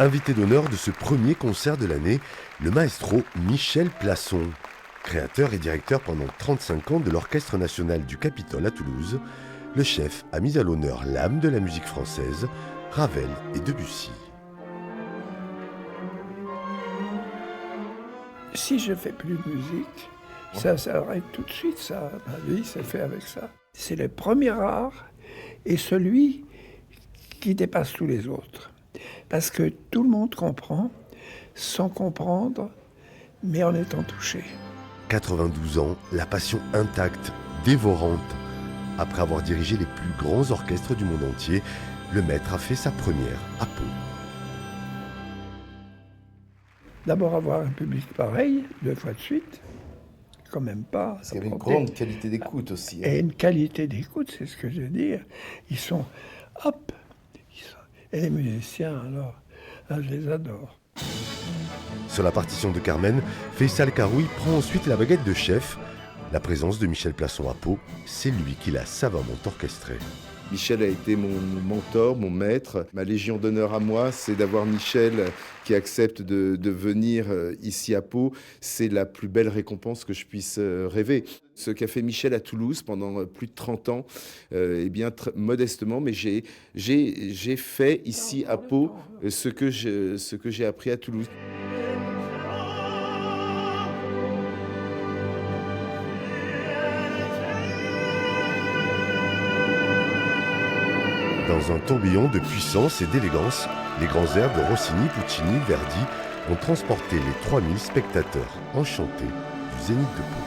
Invité d'honneur de ce premier concert de l'année, le maestro Michel Plasson. Créateur et directeur pendant 35 ans de l'Orchestre national du Capitole à Toulouse, le chef a mis à l'honneur l'âme de la musique française, Ravel et Debussy. Si je fais plus de musique, ça s'arrête tout de suite, ça. Ma vie s'est faite avec ça. C'est le premier art et celui qui dépasse tous les autres. Parce que tout le monde comprend, sans comprendre, mais en étant touché. 92 ans, la passion intacte, dévorante. Après avoir dirigé les plus grands orchestres du monde entier, le maître a fait sa première à Pau. D'abord avoir un public pareil, 2 fois de suite, quand même pas. Parce qu'il y avait une grande qualité d'écoute aussi. Et une qualité d'écoute, c'est ce que je veux dire. Ils sont, hop, et les musiciens, alors, je les adore. Sur la partition de Carmen, Faisal Karoui prend ensuite la baguette de chef. La présence de Michel Plasson à Pau, c'est lui qui l'a savamment orchestré. Michel a été mon mentor, mon maître. Ma légion d'honneur à moi, c'est d'avoir Michel qui accepte de venir ici à Pau. C'est la plus belle récompense que je puisse rêver. Ce qu'a fait Michel à Toulouse pendant plus de 30 ans, eh bien, modestement, mais j'ai fait ici à Pau ce que j'ai appris à Toulouse. Dans un tourbillon de puissance et d'élégance, les grands airs de Rossini, Puccini, Verdi ont transporté les 3000 spectateurs enchantés du Zénith de Pau.